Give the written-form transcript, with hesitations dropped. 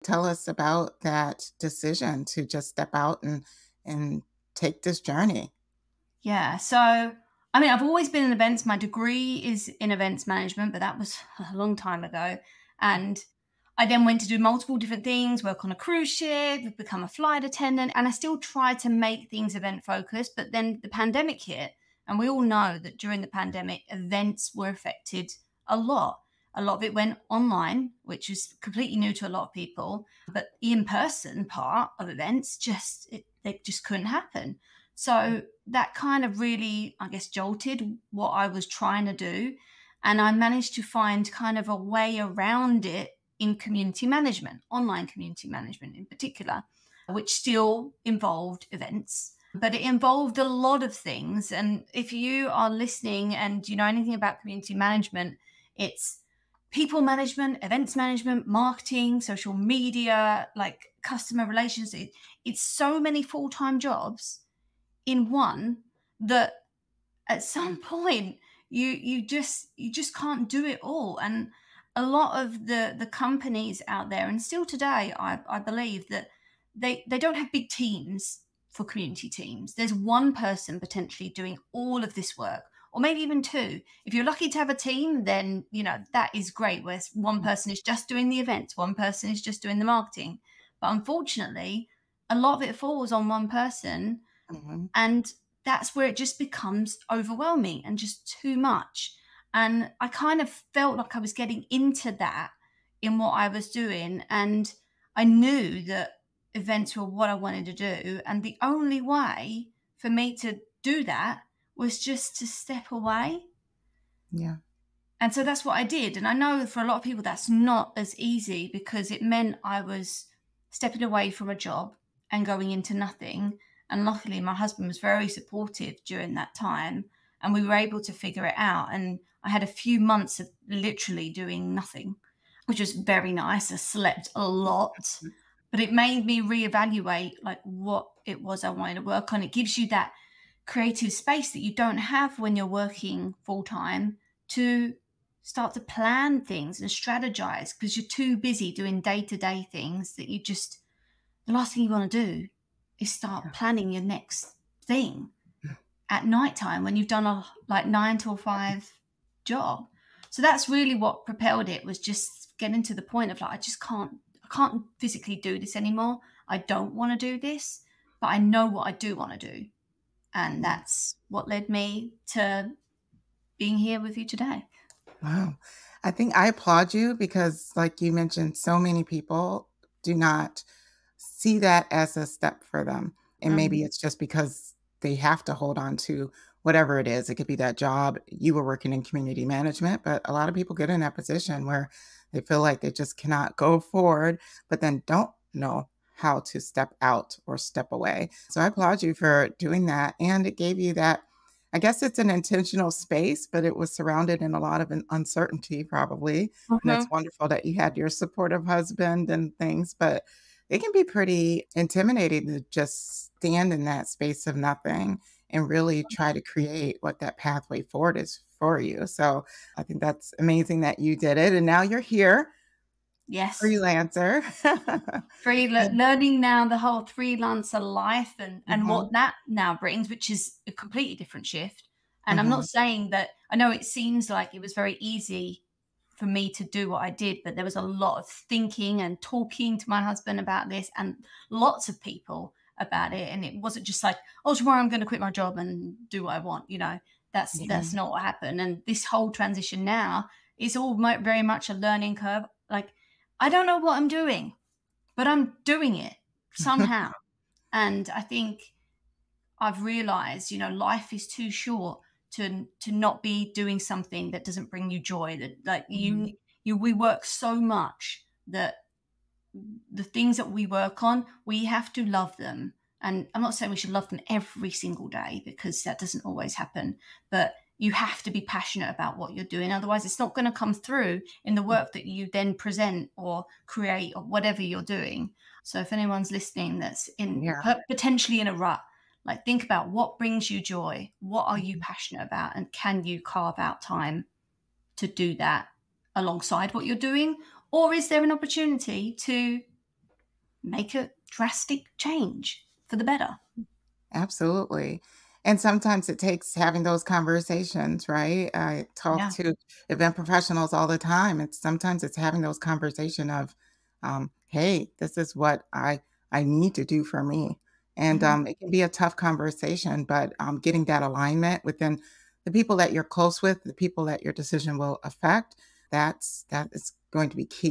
Tell us about that decision to just step out and take this journey. Yeah. So, I mean, I've always been in events. My degree is in events management, but that was a long time ago. And I then went to do multiple different things, work on a cruise ship, become a flight attendant, and I still tried to make things event focused. But then the pandemic hit, and we all know that during the pandemic, events were affected a lot. A lot of it went online, which is completely new to a lot of people. But the in-person part of events they just couldn't happen. So that kind of really, I guess, jolted what I was trying to do. And I managed to find kind of a way around it in community management, online community management in particular, which still involved events, but it involved a lot of things. And if you are listening and you know anything about community management, it's people management, events management, marketing, social media, like customer relations. It's so many full-time jobs in one that at some point you just can't do it all. And a lot of the companies out there, and still today, I believe that they don't have big teams for community teams. There's one person potentially doing all of this work, or maybe even two. If you're lucky to have a team, then you know that is great, where one person is just doing the events, one person is just doing the marketing. But unfortunately, a lot of it falls on one person, Mhm. and that's where it just becomes overwhelming and just too much. And I kind of felt like I was getting into that in what I was doing. And I knew that events were what I wanted to do. And the only way for me to do that was just to step away. Yeah. And so that's what I did. And I know for a lot of people, that's not as easy because it meant I was stepping away from a job and going into nothing. And luckily, my husband was very supportive during that time. And we were able to figure it out. And I had a few months of literally doing nothing, which was very nice. I slept a lot, but it made me reevaluate like what it was I wanted to work on. It gives you that creative space that you don't have when you're working full time to start to plan things and strategize because you're too busy doing day-to-day things that you just the last thing you want to do is start Yeah. planning your next thing at nighttime when you've done a like 9 to 5 job. So that's really what propelled it, was just getting to the point of like I can't physically do this anymore. I don't want to do this, but I know what I do want to do. And Yeah. that's what led me to being here with you today. Wow. I think I applaud you because, like you mentioned, so many people do not see that as a step for them. And maybe Mhm. it's just because they have to hold on to whatever it is. It could be that job. You were working in community management, but a lot of people get in that position where they feel like they just cannot go forward, but then don't know how to step out or step away. So I applaud you for doing that. And it gave you that, I guess it's an intentional space, but it was surrounded in a lot of uncertainty, probably. And it's Mhm. wonderful that you had your supportive husband and things, but it can be pretty intimidating to just stand in that space of nothing and really try to create what that pathway forward is for you. So I think that's amazing that you did it. And now you're here, Yes. freelancer. And Learning now the whole freelancer life and what mhm, that now brings, which is a completely different shift. And I'm not mhm, saying that I know it seems like it was very easy for me to do what I did, but there was a lot of thinking and talking to my husband about this and lots of people about it. And it wasn't just like, oh, tomorrow I'm going to quit my job and do what I want. You know, yeah. that's not what happened. And this whole transition now is all very much a learning curve. Like, I don't know what I'm doing, but I'm doing it somehow. And I think I've realized, you know, life is too short to not be doing something that doesn't bring you joy. That like Mhm, you we work so much that the things that we work on, we have to love them. And I'm not saying we should love them every single day because that doesn't always happen, but you have to be passionate about what you're doing. Otherwise, it's not going to come through in the work that you then present or create or whatever you're doing. So if anyone's listening that's in yeah. potentially in a rut, like think about what brings you joy, what are you Mhm. passionate about, and can you carve out time to do that alongside what you're doing? Or is there an opportunity to make a drastic change for the better. Absolutely. And sometimes it takes having those conversations, right? I talk Yeah. to event professionals all the time. Sometimes it's having those conversation of, "Hey, this is what I need to do for me." And Mhm. it can be a tough conversation, but getting that alignment within the people that you're close with, the people that your decision will affect, that is going to be key.